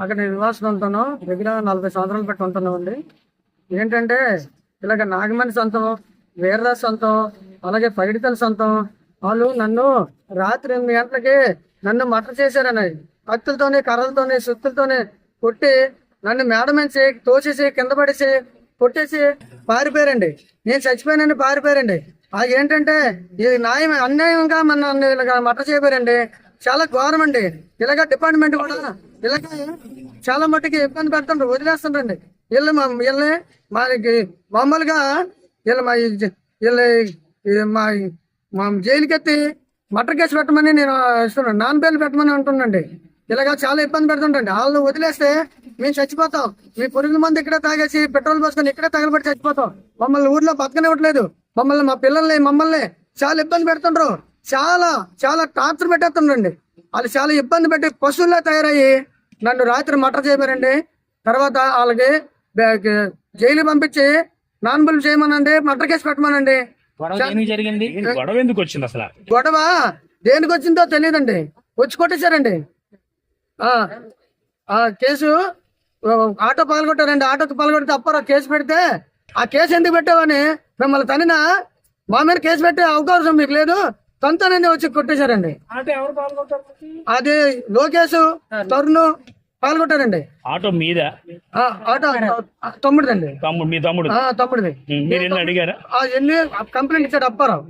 అక్కడ నేను నివాసం ఉంటాను. దగ్గర 40 సంవత్సరాలు పెట్టి ఉంటున్నామండి. ఏంటంటే ఇలాగ నాగమణి సొంతం, వీర్రాజు సొంతం, అలాగే పైడితల సొంతం వాళ్ళు నన్ను రాత్రి 8 గంటలకి నన్ను మటర్ చేశారని కత్తులతోనే, కర్రలతోనే, సుత్తులతోనే కొట్టి నన్ను మేడ నుంచి తోసేసి కింద పడేసి కొట్టేసి పారిపోయారండి. నేను చచ్చిపోయానని పారిపోయారండి. అది ఏంటంటే ఇది న్యాయం అన్యాయంగా నన్ను ఇలాగ మటర్ చేయబోయారండి. చాలా ఘోరం అండి. ఇలాగ డిపార్ట్మెంట్ కూడా ఇలాగ చాలా మట్టుకి ఇబ్బంది పెడుతుండ్రు, వదిలేస్తుండ్రండి. వీళ్ళని మామూలుగా వీళ్ళ మా మా జైలుకి ఎత్తి మటర్ కేసు పెట్టమని నేను ఇస్తున్నాను, నాన్ బెయిల్ పెట్టమని అంటుండండి. ఇలాగ చాలా ఇబ్బంది పెడుతుంటండి. వాళ్ళు వదిలేస్తే మేము చచ్చిపోతాం. మీ పురుగుల మంది ఇక్కడే తాగేసి పెట్రోల్ పోసుకొని ఇక్కడే తగలబడి చచ్చిపోతాం. మమ్మల్ని ఊర్లో బతకనివ్వట్లేదు. మా మమ్మల్ని చాలా ఇబ్బంది పెడుతుండ్రు. చాలా చాలా టార్చర్ పెట్టేస్తుండ్రండి. వాళ్ళు చాలా ఇబ్బంది పెట్టి పశువుల్లో తయారయ్యి నన్ను రాత్రి మటర్ చేయమనండి. తర్వాత వాళ్ళకి జైలు పంపించి నాన్ బెయిల్ చేయమనండి, మటర్ కేసు పెట్టమనండి. గొడవ దేనికి వచ్చిందో తెలియదండి. వచ్చి కొట్టేశారండి. Case auto పాల్గొట్టారండి. ఆటోకి పాల్గొడితే అప్పారో కేసు పెడితే ఆ కేసు ఎందుకు పెట్టావని మిమ్మల్ని తనినా మా మీద కేసు పెట్టే అవకాశం మీకు లేదు, తనతోనే వచ్చి కొట్టేశారండి. అది లోకేష్ తరుణ్ పాల్గొట్టారండి. ఆటో మీద ఆటో తమ్ముడిదండి. తమ్ముడిది. ఎన్ని కంప్లైంట్ ఇచ్చాడు అప్పారావు.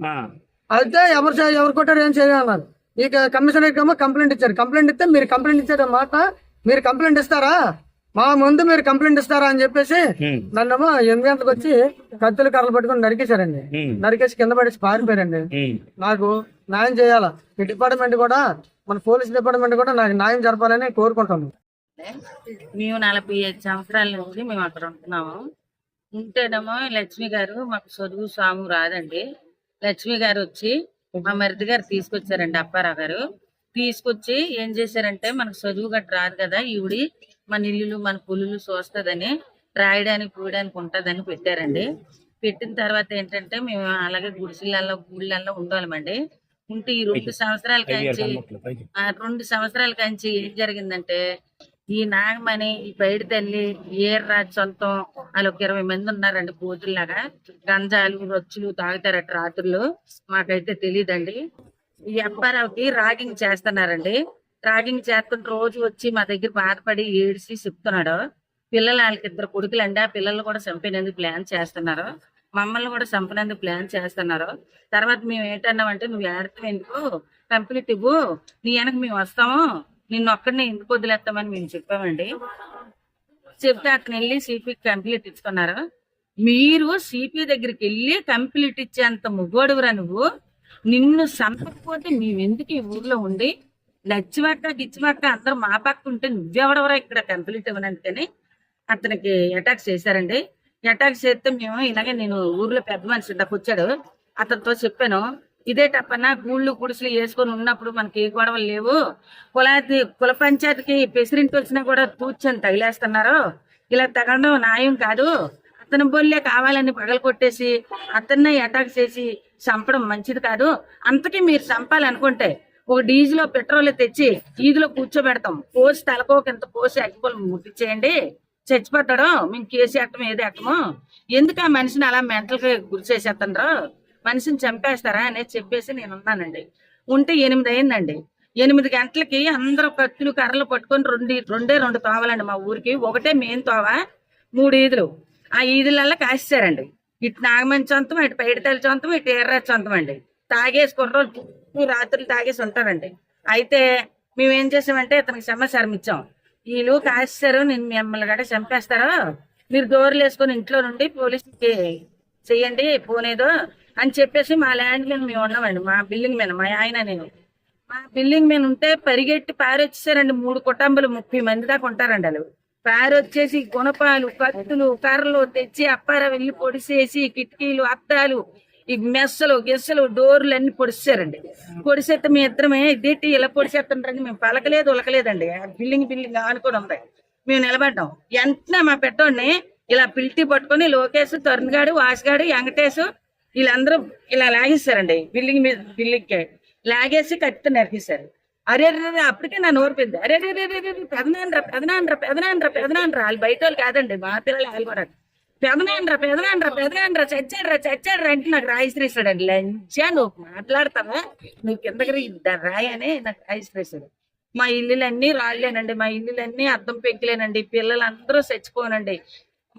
అయితే ఎవరు కొట్టారు ఏం చేయాలన్నారు. ఇక కమిషనర్ ఏమో కంప్లైంట్ ఇచ్చారు. కంప్లైంట్ ఇస్తే మీరు కంప్లైంట్ ఇచ్చారు మాట, మీరు కంప్లైంట్ ఇస్తారా, మా ముందు మీరు కంప్లైంట్ ఇస్తారా అని చెప్పేసి నన్నేమో 8 గంటలకు వచ్చి కత్తులు కర్రలు పట్టుకుని నరికేశారండి. నరికేసి కింద పడేసి పారిపోయారండి. నాకు న్యాయం చేయాలా, ఈ డిపార్ట్మెంట్ కూడా, మన పోలీస్ డిపార్ట్మెంట్ కూడా నాకు న్యాయం జరపాలని కోరుకుంటాను. మేము 45 సంవత్సరాల నుంచి మేము అక్కడ ఉంటున్నాము. ఉంటేనేమో లక్ష్మి గారు మాకు చదువు సాము రాదండి. లక్ష్మి గారు వచ్చి మా మరిది గారు తీసుకొచ్చారండి, అప్పారావు గారు తీసుకొచ్చి ఏం చేశారంటే మనకు చదువు గట్ట రాదు కదా, ఈవిడి మన ఇల్లులు మన పుల్లులు చూస్తుందని రాయడానికి పూయడానికి ఉంటుందని పెట్టారండి. పెట్టిన తర్వాత ఏంటంటే మేము అలాగే గుడిసెలలో గూళ్ళల్లో ఉండాలమండి. ఉంటే ఈ 2 సంవత్సరాల కంచి ఏం జరిగిందంటే ఈ నాగమణి, ఈ పైడి తల్లి, ఏర్రాజు సొంతం వాళ్ళు ఒక 20 మంది ఉన్నారండి. పోతుల్లాగా గంజాలు రొచ్చులు తాగుతారట రాత్రులు. మాకైతే తెలియదండి. ఈ అప్పారావుకి రాగింగ్ చేస్తున్నారండి. రాగింగ్ చేస్తుంటే రోజు వచ్చి మా దగ్గర బాధపడి ఏడిసి చెప్తున్నాడు. పిల్లలు వాళ్ళకి 2 కొడుకులండి. ఆ పిల్లలు కూడా చంపినందుకు ప్లాన్ చేస్తున్నారు, మమ్మల్ని కూడా చంపినందుకు ప్లాన్ చేస్తున్నారు. తర్వాత మేము ఏంటన్నామంటే నువ్వు ఏడతావు ఎందుకు, కంప్లీట్ ఇవ్వు, నీ వెనక మేము వస్తాము, నిన్ను ఒక్కడిని ఎందుకు వదిలేస్తామని మేము చెప్పామండి. చెప్తే అతను వెళ్ళి సిపికి కంప్లీట్ ఇచ్చుకున్నారు. మీరు సిపి దగ్గరికి వెళ్ళి కంప్లీట్ ఇచ్చేంత ముగ్గోడుగురా నువ్వు, నిన్ను చంపకపోతే మేమెందుకు ఈ ఊర్లో ఉండి లచ్చివక్క గిచ్చివక్క అందరూ మా పక్క ఉంటే నువ్వెవడవరా ఇక్కడ కంప్లీట్ ఇవ్వనందుకని అతనికి అటాక్ చేశారండి. అటాక్ చేస్తే మేము ఇలాగే నేను ఊర్లో పెద్ద మనిషి దాకా వచ్చాడు, అతనితో చెప్పాను, ఇదే తప్పన గూళ్ళు గుడిసెలు వేసుకొని ఉన్నప్పుడు మనకి ఏ గొడవలు లేవు, కుల పంచాయతీకి ప్రెసిడెంట్ వచ్చినా కూడా తూర్చని తగిలేస్తున్నారు, ఇలా తగలడం న్యాయం కాదు, అతని బొల్లే కావాలని పగలు కొట్టేసి అతన్ని అటాక్ చేసి చంపడం మంచిది కాదు, అంతకీ మీరు చంపాలనుకుంటే ఒక డీజిలో పెట్రోల్ తెచ్చి ఈదిలో కూర్చోబెడతాం, పోసి తలకోకింత పోసి అగ్గిపొలు ముట్టించేయండి, చచ్చిపోతాడు, మేము కేసు ఎట్టము ఏది ఎట్టము, ఎందుకు ఆ మనిషిని అలా మెంటల్గా గురి చేసేస్తుండ్రు, మనిషిని చంపేస్తారా అనేది చెప్పేసి నేను ఉన్నానండి. ఉంటే 8 అయిందండి. 8 గంటలకి అందరూ కత్తులు కర్రలు పట్టుకొని రెండే 2 తోవలండి మా ఊరికి. ఒకటే మెయిన్ తోవ, 3 ఈదులు. ఆ ఈదులల్లా కాసేశారండి. ఇటు నాగమణి సొంతం, ఇటు పైడితల్లి సొంతం, ఇటు ఎర్రాజు సొంతం అండి. తాగేసుకున్న రోజు రాత్రులు తాగేసి ఉంటారండి. అయితే మేమేం చేసామంటే ఇతనికి సమాచారం ఇచ్చాం, వీళ్ళు కాసేశారు, నేను మిమ్మల్ని గట్రా చంపేస్తారు, మీరు డోర్లు వేసుకొని ఇంట్లో నుండి పోలీసుకి చెయ్యండి పోనేదో అని చెప్పేసి మా ల్యాండ్ మీద మేము ఉన్నామండి. మా బిల్డింగ్ మీద మా ఆయన నేను మా బిల్డింగ్ మీద ఉంటే పరిగెట్టి పారొచ్చేసారండి. 3 కుటుంబాలు 30 మంది దాకా ఉంటారండి. వాళ్ళు పారొచ్చేసి గుణపాలు కత్తులు కర్రలు తెచ్చి అప్పార వెళ్ళి పొడిసేసి కిటికీలు అద్దాలు ఈ మెస్సలు గెస్సలు డోర్లు అన్ని పొడిచారండి. పొడిసేస్తే మీ ఇద్దరమే ఇదేంటి ఇలా పొడిసేస్తుంటారని మేము పలకలేదు ఉలకలేదండి. బిల్డింగ్ ఆనుకొని ఉంది. మేము నిలబడ్డాం. వెంటనే మా పెట్టోడిని ఇలా పిల్టి పట్టుకొని లోకేష్, తరుణ్ గాడు, వాసుగాడు, వెంకటేష్ వీళ్ళందరూ ఇలా లాగేస్తారండి. బిల్డింగ్ కి లాగేసి కత్తితో నరికేశారు. అరే అరే అప్పటికే నా నోరు పెద్ద అరే పెదనాన్రా వాళ్ళు బయట వాళ్ళు కాదండి, మా పిల్లలు వాళ్ళు కూడా పెదనాన్రా చచ్చాడ్రా అంటే నాకు రాయిస్తాడండి. లంచా నువ్వు మాట్లాడతావా, నువ్వు కిందకి రాయి అని నాకు రాయిస్తాడు. మా ఇల్లులన్నీ రాళ్ళేనండి, మా ఇల్లులన్నీ అద్దం పెంకులేనండి, పిల్లలందరూ చచ్చిపోనండి.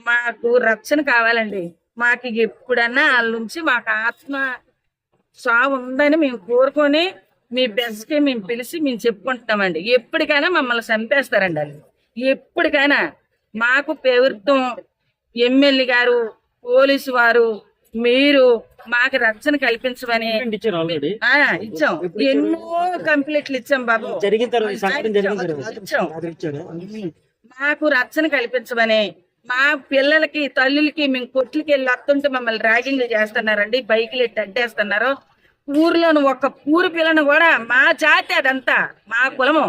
మాకు రక్షణ కావాలండి. మాకు ఎప్పుడన్నా వాళ్ళ నుంచి మాకు ఆత్మ సావు ఉందని మేము కోరుకొని మీ బెస్ట్ కి మేము పిలిచి మేము చెప్పుకుంటున్నామండి. ఎప్పటికైనా మమ్మల్ని చంపేస్తారండి వాళ్ళు, ఎప్పటికైనా. మాకు ప్రభుత్వం, ఎమ్మెల్యే గారు, పోలీసు వారు, మీరు మాకు రక్షణ కల్పించమని ఇచ్చాం. ఎన్నో కంప్లైంట్లు ఇచ్చాం బాబు, మాకు రక్షణ కల్పించమని. మా పిల్లలకి తల్లులకి మేము కొట్లకి వెళ్ళి వస్తుంటే మమ్మల్ని ర్యాగింగ్ చేస్తున్నారండి, బైకులు ఎట్టి అడ్డేస్తున్నారు. ఊర్లోని ఒక్క ఊరు పిల్లను కూడా మా జాతి అదంతా మా కులము,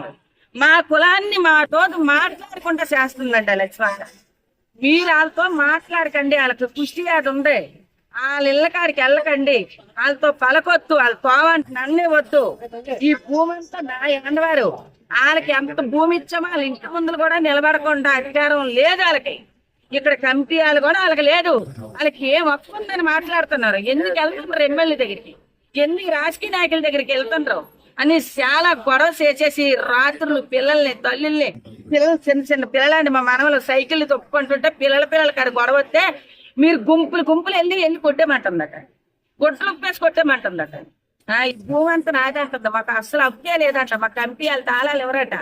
మా కులాన్ని మా తోటి మాట్లాడకుండా చేస్తుందండి లక్ష్మణ. మీరు వాళ్ళతో మాట్లాడకండి, వాళ్ళకి కుష్టి అది ఉంది, వాళ్ళ ఇళ్ళ కాడికి వెళ్ళకండి, వాళ్ళతో పలకొద్దు, వాళ్ళ తోవంటి నన్నే వద్దు. ఈ భూమి అంతా నా ఎండవారు, వాళ్ళకి ఎంత భూమి ఇచ్చామో వాళ్ళ ఇంటి ముందులు కూడా నిలబడకుండా అధికారం లేదు వాళ్ళకి. ఇక్కడ కమిటీ వాళ్ళు కూడా వాళ్ళకి లేదు. వాళ్ళకి ఏం హక్కు ఉందని మాట్లాడుతున్నారు. ఎందుకు వెళ్తున్నారు ఎమ్మెల్యే దగ్గరికి, ఎందుకు రాజకీయ నాయకుల దగ్గరికి వెళ్తుండ్రు అని చాలా గొడవ చేసేసి రాత్రులు పిల్లల్ని తల్లుల్ని పిల్లలు చిన్న చిన్న పిల్లలండి మా మనవలు సైకిల్ తొప్పుకుంటుంటే పిల్లల కాడ గొడవ వస్తే మీరు గుంపులు వెళ్ళి కొట్టేమంటుందట, గొడ్లు ఉప్పేసి కొట్టేమంటుందట. ఈ భూమి అంతా నాదే అంటుంది, మాకు అసలు హక్కే లేదంట. మా కమిటీ వాళ్ళు తాళాలు ఎవరట,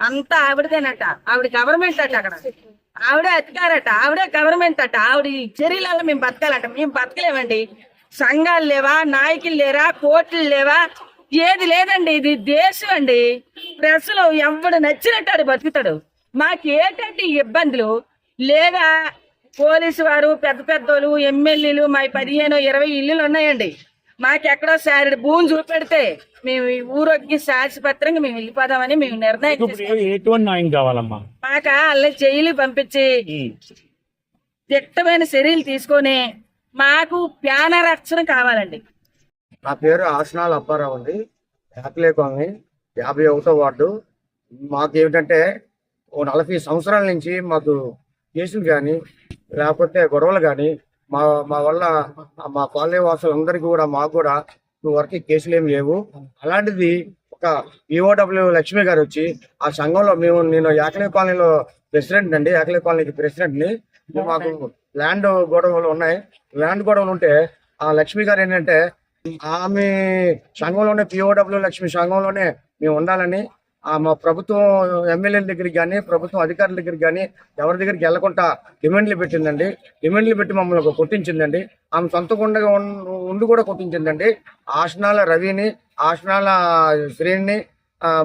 అంతా ఆవిడదేనట, ఆవిడ గవర్నమెంట్ అట, అక్కడ ఆవిడే అధికారట, ఆవిడే గవర్నమెంట్ అట. ఆవిడ చర్యలలో మేము బతకాలంట. మేము బతకలేమండి. సంఘాలు లేవా, నాయకులు లేరా, కోర్టులు లేవా, ఏది లేదండి. ఇది దేశం అండి. ప్రజలు ఎవడు నచ్చినట్టు బతుకుతాడు. మాకు ఏంటంటే ఇబ్బందులు లేదా పోలీసు వారు, పెద్ద పెద్దోళ్ళు, ఎమ్మెల్యేలు, మా 15-20 ఇల్లులు ఉన్నాయండి. మాకెక్కడో సారి భూమి చూపెడితే మేము ఈ ఊరొక్కి సాక్షిపత్రంగా మేము వెళ్ళిపోదామని మేము నిర్ణయం కావాలమ్మా. మాకు వాళ్ళ జైలు పంపించి దిట్టమైన చర్యలు తీసుకొని మాకు ప్రాణ రక్షణ కావాలండి. నా పేరు ఆసనాల అప్పారావు అండి, యాపిలే కాలనీ 51వ వార్డు. మాకు ఏమిటంటే ఓ 40 సంవత్సరాల నుంచి మాకు కేసులు కానీ లేకపోతే గొడవలు కానీ మా వల్ల మా కాలనీ వాసులందరికీ కూడా మాకు కూడా వరకు కేసులు ఏమి లేవు. అలాంటిది ఒక ఈఓడబ్ల్యూ లక్ష్మి గారు వచ్చి ఆ సంఘంలో నేను యాకలే కాలనీలో ప్రెసిడెంట్ అండి, యాకలే కాలనీకి ప్రెసిడెంట్ని. మాకు ల్యాండ్ గొడవలు ఉన్నాయి. ల్యాండ్ గొడవలు ఉంటే ఆ లక్ష్మి గారు ఏంటంటే ఆమె సంఘంలోనే పిఓడబ్ల్యూ లక్ష్మి సంఘంలోనే మేము ఉండాలని మా ప్రభుత్వం ఎమ్మెల్యేల దగ్గరికి కానీ ప్రభుత్వం అధికారుల దగ్గరికి కానీ ఎవరి దగ్గరికి వెళ్లకుండా డిమాండ్లు పెట్టిందండి. డిమాండ్లు పెట్టి మమ్మల్ని కొట్టించిందండి. ఆమె సొంతకుండా ఉండి కూడా కొట్టించిందండి. ఆసనాల రవిని, ఆసనాల శ్రేణిని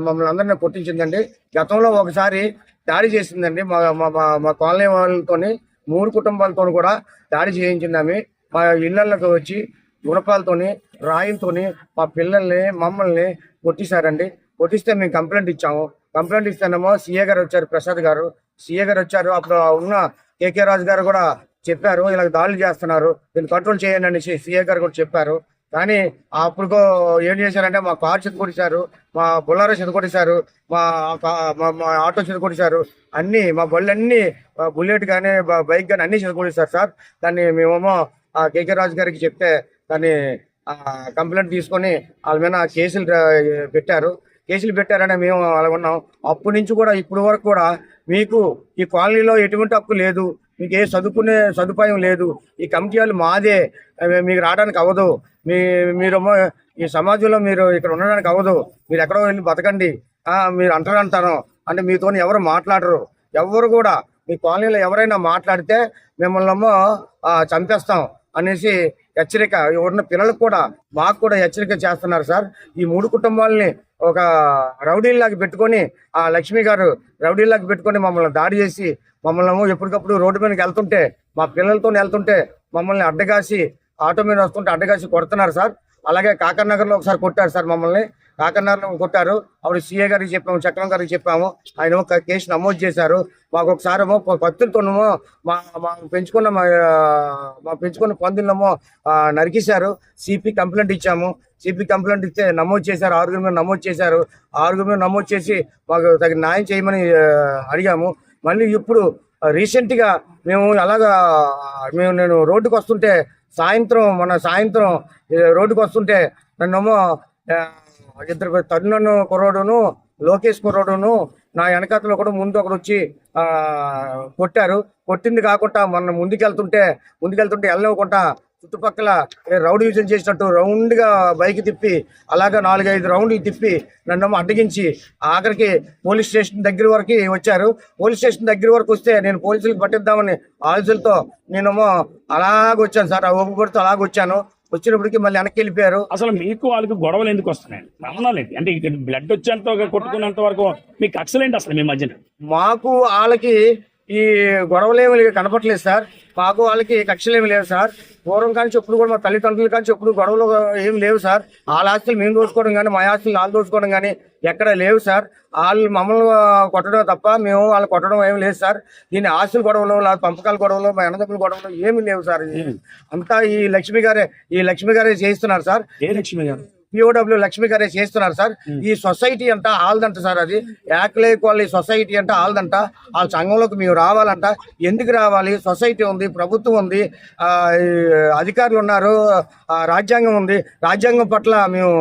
మమ్మల్ని అందరినీ కొట్టించిందండి. గతంలో ఒకసారి దాడి చేసిందండి మా కాలనీ వాళ్ళతోని, 3 కుటుంబాలతో కూడా దాడి చేయించింది ఆమె. మా ఇళ్లలోకి వచ్చి గుణపాలతోని, రాయిలతోని మా పిల్లల్ని మమ్మల్ని కొట్టిశారండి. కొట్టిస్తే మేము కంప్లైంట్ ఇచ్చాము. కంప్లైంట్ ఇస్తేనేమో సీఏ గారు వచ్చారు, ప్రసాద్ గారు సీఏ గారు వచ్చారు. అప్పుడు ఉన్న కేకే రాజు గారు కూడా చెప్పారు, ఇలా దాడులు చేస్తున్నారు, దీన్ని కంట్రోల్ చేయండి అని సీఏ గారు కూడా చెప్పారు. కానీ అప్పుడు ఏం చేశారంటే మా కార్ చెదకొట్టేశారు, మా బొల్లారో చెదకొట్టేశారు, మా ఆటో చెదకొట్టేశారు, అన్ని మా బళ్ళన్నీ బుల్లెట్ కానీ బైక్ కానీ అన్ని చెదకొట్టేశారు సార్. దాన్ని మేమేమో కేకే రాజు గారికి చెప్తే దాన్ని కంప్లైంట్ తీసుకొని వాళ్ళ మీద కేసులు పెట్టారని మేము అలా ఉన్నాం. అప్పటి నుంచి కూడా ఇప్పటి వరకు కూడా మీకు ఈ కాలనీలో ఎటువంటి హక్కు లేదు, మీకు ఏ చదువుకునే సదుపాయం లేదు, ఈ కమిటీ వాళ్ళు మాదే, మీకు రావడానికి అవ్వదు, మీరేమో ఈ సమాజంలో మీరు ఇక్కడ ఉండడానికి అవ్వదు, మీరు ఎక్కడో వెళ్ళి బతకండి, మీరు అంటారు అంటే మీతో ఎవరు మాట్లాడరు. ఎవరు కూడా మీ కాలనీలో ఎవరైనా మాట్లాడితే మిమ్మల్ని చంపేస్తాం అనేసి హెచ్చరిక ఉన్న పిల్లలకు కూడా మాకు కూడా హెచ్చరిక చేస్తున్నారు సార్. ఈ 3 కుటుంబాలని ఒక రౌడీల్లాగా పెట్టుకొని ఆ లక్ష్మి గారు రౌడీల్లాగా పెట్టుకొని మమ్మల్ని దాడి చేసి మమ్మల్ని ఎప్పటికప్పుడు రోడ్డు మీదకి వెళ్తుంటే మా పిల్లలతో వెళ్తుంటే మమ్మల్ని అడ్డగాసి ఆటో మీద వస్తుంటే అడ్డగాసి కొడుతున్నారు సార్. అలాగే కాకర్ నగర్లో ఒకసారి కొట్టారు సార్ మమ్మల్ని. కాకన్నారలో కొట్టారు. అప్పుడు సీఏ గారికి చెప్పాము, చక్రం గారికి చెప్పాము. ఆయన ఒక కేసు నమోదు చేశారు. మాకు ఒకసారి ఏమో కత్తులతోనేమో మా పెంచుకున్న పందులమో నరికేశారు. సిపి కంప్లైంట్ ఇచ్చాము. సిపి కంప్లైంట్ ఇస్తే నమోదు చేశారు. 6 మీద నమోదు చేశారు. 6 మీద నమోదు చేసి మాకు తగిన న్యాయం చేయమని అడిగాము. మళ్ళీ ఇప్పుడు రీసెంట్గా నేను రోడ్డుకు వస్తుంటే సాయంత్రం రోడ్డుకు వస్తుంటే నన్నేమో ఇద్దరు తరుణ్ కుర్రోడును లోకేష్ కుర్రోడును నా వెనకాతలో కూడా ముందు ఒకరు వచ్చి కొట్టారు. కొట్టింది కాకుండా మన ముందుకెళ్తుంటే వెళ్ళనివ్వకుండా చుట్టుపక్కల రౌడీజం చేసినట్టు రౌండ్గా బైక్ తిప్పి అలాగా 4-5 రౌండ్లు తిప్పి నన్ను అడ్డగించి ఆఖరికి పోలీస్ స్టేషన్ దగ్గర వరకు వచ్చారు. పోలీస్ స్టేషన్ దగ్గర వరకు వస్తే నేను పోలీసులకు పట్టిద్దామని ఆలోచనలతో నేనేమో అలాగొచ్చాను సార్. ఆ ఊపిరితో అలాగొచ్చాను. వచ్చినప్పటికీ మళ్ళీ వెనక్కి వెళ్ళిపోయారు. అసలు మీకు వాళ్ళకి గొడవలు ఎందుకు వస్తున్నాయండి? కారణాలేంటి? అంటే ఇక్కడ బ్లడ్ వచ్చేంత కొట్టుకునేంత వరకు మీకు కక్షలేంటి అసలు మీ మధ్యన? మాకు వాళ్ళకి ఈ గొడవలేమి కనపట్లేదు సార్. మాకు వాళ్ళకి కక్షలేమి లేవు సార్. పూర్వం కానీ చెప్పుడు కూడా మా తల్లిదండ్రులు కానీ చెప్పుడు గొడవలు ఏం లేవు సార్. వాళ్ళ ఆస్తులు మేము దోచుకోవడం కానీ మా ఆస్తులు వాళ్ళు దోచుకోవడం కానీ ఎక్కడ లేవు సార్. వాళ్ళు మమ్మల్ని కొట్టడం తప్ప మేము వాళ్ళు కొట్టడం ఏమి లేదు సార్. దీని ఆస్తుల గొడవలు లేదా పంపకాల గొడవలు మా అన్నదమ్ముల గొడవలు ఏమి లేవు సార్. అంతా ఈ లక్ష్మి గారే చేయిస్తున్నారు సార్. ఏ లక్ష్మి గారు? పిఓడబ్ల్యూ లక్ష్మి గారే చేస్తున్నారు సార్. ఈ సొసైటీ అంతా ఆల్దంట సార్. అది యాక్లే కాలనీ సొసైటీ అంటే ఆల్దంట. వాళ్ళ సంఘంలోకి మేము రావాలంట. ఎందుకు రావాలి? సొసైటీ ఉంది, ప్రభుత్వం ఉంది, అధికారులు ఉన్నారు, రాజ్యాంగం ఉంది. రాజ్యాంగం పట్ల మేము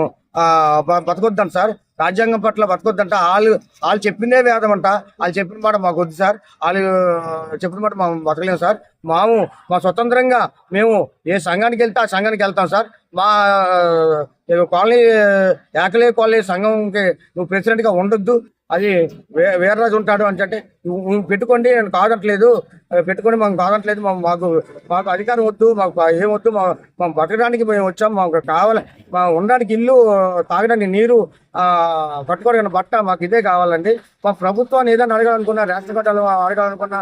బతకొద్దాం సార్. రాజ్యాంగం పట్ల బతకొద్దంట. వాళ్ళు చెప్పిందే వేదం అంట. వాళ్ళు చెప్పిన మాట మాకు వద్దు సార్. వాళ్ళు చెప్పిన మాట మేము బతకలేము సార్. మా స్వతంత్రంగా మేము ఏ సంఘానికి వెళ్తే ఆ సంఘానికి వెళ్తాం సార్. మా కాలనీ యాకలే కాలనీ సంఘంకి నువ్వు ప్రెసిడెంట్గా ఉండొద్దు, అది వీర్రాజు ఉంటాడు అంటే నువ్వు పెట్టుకోండి, నేను కాదట్లేదు, పెట్టుకోండి, మాకు కాదట్లేదు, మాకు అధికారం వద్దు, మాకు ఏం వద్దు, మా బతకడానికి మేము వచ్చాం, మాకు కావాలి, మా ఉండడానికి ఇల్లు, తాగడానికి నీరు, పట్టుకోవడానికి బట్ట, మాకు ఇదే కావాలండి. మా ప్రభుత్వాన్ని ఏదైనా అడగాలనుకున్నా, రేషన్ కార్డులు అడగాలనుకున్నా,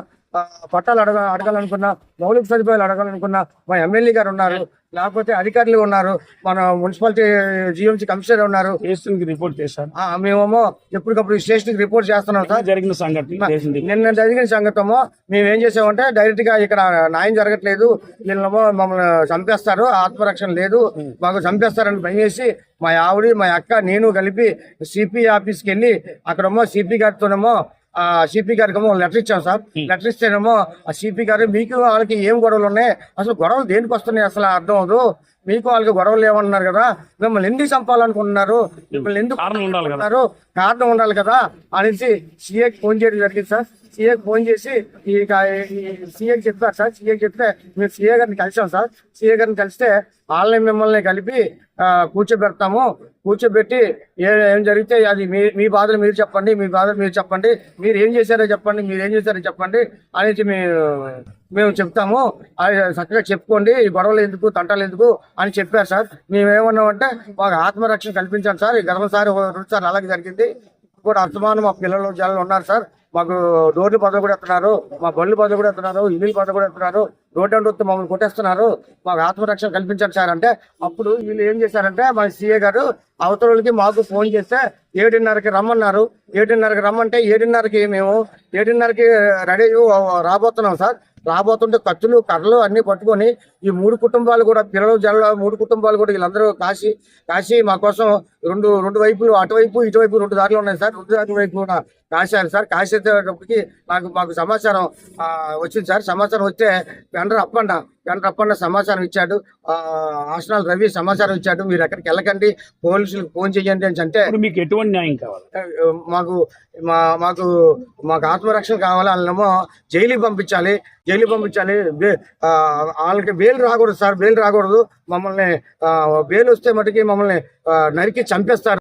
పట్టాలు అడగాలనుకున్నా, మౌలిక సదుపాయాలు అడగాలనుకున్నా మా ఎమ్మెల్యే గారు ఉన్నారు, లేకపోతే అధికారులు ఉన్నారు, మన మున్సిపాలిటీ జిఎంసీ కమిషనర్ ఉన్నారు. రిపోర్ట్ చేశారు. మేమేమో ఎప్పటికప్పుడు స్టేషన్కి రిపోర్ట్ చేస్తున్నాం సార్. జరిగిన సంఘటన నిన్న జరిగిన సంఘటన మేము ఏం చేసామంటే డైరెక్ట్ గా ఇక్కడ న్యాయం జరగట్లేదు, వీళ్ళేమో మమ్మల్ని చంపేస్తారు, ఆత్మరక్షణ లేదు, మాకు చంపేస్తారని భయం వేసి మా ఆవిడ, మా అక్క, నేను కలిపి సిపి ఆఫీస్కి వెళ్ళి అక్కడేమో సిపి గారితోనేమో సిపి గారికి ఏమో లెటర్ ఇచ్చాం సార్. లెటర్ ఇస్తేనేమో ఆ సిపి గారు మీకు వాళ్ళకి ఏం గొడవలు ఉన్నాయి, అసలు గొడవలు దేనికి వస్తున్నాయి అసలు అర్థం అవదు, మీకు వాళ్ళకి గొడవలు ఏమన్నారు కదా, మిమ్మల్ని ఎందుకు చంపాలనుకుంటున్నారు, మిమ్మల్ని ఎందుకు అనుకుంటున్నారు, కారణం ఉండాలి కదా అనేసి సీఏకి ఫోన్ చేయడం జరిగింది సార్. సీఏకి ఫోన్ చేసి సీఏకి చెప్పారు సార్. సీఏకి చెప్తే మేము సీఏ గారిని కలిసాం సార్. సీఏ గారిని కలిస్తే వాళ్ళని మిమ్మల్ని కలిపి కూర్చోబెడతాము, కూర్చోబెట్టి ఏం జరిగితే అది మీ బాధలు మీరు చెప్పండి, మీ బాధలు మీరు చెప్పండి, మీరు ఏం చేశారో చెప్పండి, మీరు ఏం చేశారో చెప్పండి అనేసి మేము చెప్తాము, అది చక్కగా చెప్పుకోండి, ఈ గొడవలు ఎందుకు, తంటాలు ఎందుకు అని చెప్పారు సార్. మేమేమన్నామంటే మాకు ఆత్మరక్షణ కల్పించాను సార్. ఈ గర్భసారి 2 సార్లు అలాగే జరిగింది. కూడా అర్థమానం మా పిల్లలు జనాలు ఉన్నారు సార్. మాకు డోర్లు బదులు కూడా ఎత్తున్నారు, మా బళ్ళు బదులు కూడా ఎత్తున్నారు, ఇల్లు బదులు కూడా ఎత్తున్నారు, రోడ్డు అంటూ వస్తే మమ్మల్ని కొట్టేస్తున్నారు, మాకు ఆత్మరక్షణ కల్పించండి సార్ అంటే అప్పుడు వీళ్ళు ఏం చేశారంటే మా సీఏ గారు అవతలకి మాకు ఫోన్ చేస్తే 7:30కి రమ్మన్నారు. 7:30కి రమ్మంటే 7:30కి మేము 7:30కి రెడీ రాబోతున్నాం సార్. రాబోతుంటే కత్తులు, కర్రలు అన్ని పట్టుకొని ఈ 3 కుటుంబాలు కూడా, పిల్లలు జల్ల 3 కుటుంబాలు కూడా వీళ్ళందరూ కాసి మా కోసం రెండు వైపులు, అటువైపు ఇటువైపు 2 దారులు ఉన్నాయి సార్. 2 దారుల వైపు కూడా కాశారు సార్. కాసేటప్పటికి మాకు సమాచారం వచ్చింది సార్. సమాచారం వస్తే వెంటనే అప్పన్న సమాచారం ఇచ్చాడు. ఆసనాల రవి సమాచారం ఇచ్చాడు, మీరు ఎక్కడికి వెళ్ళకండి, పోలీసులకు ఫోన్ చేయండి అని అంటే మీకు ఎటువంటి న్యాయం కావాలి? మాకు ఆత్మరక్షణ కావాలి. వాళ్ళనేమో జైలుకి పంపించాలి. వాళ్ళకి బెయిల్ రాకూడదు సార్, బెయిల్ రాకూడదు. మమ్మల్ని బెయిల్ వస్తే మటుకి మమ్మల్ని నరికి చంపేస్తారు.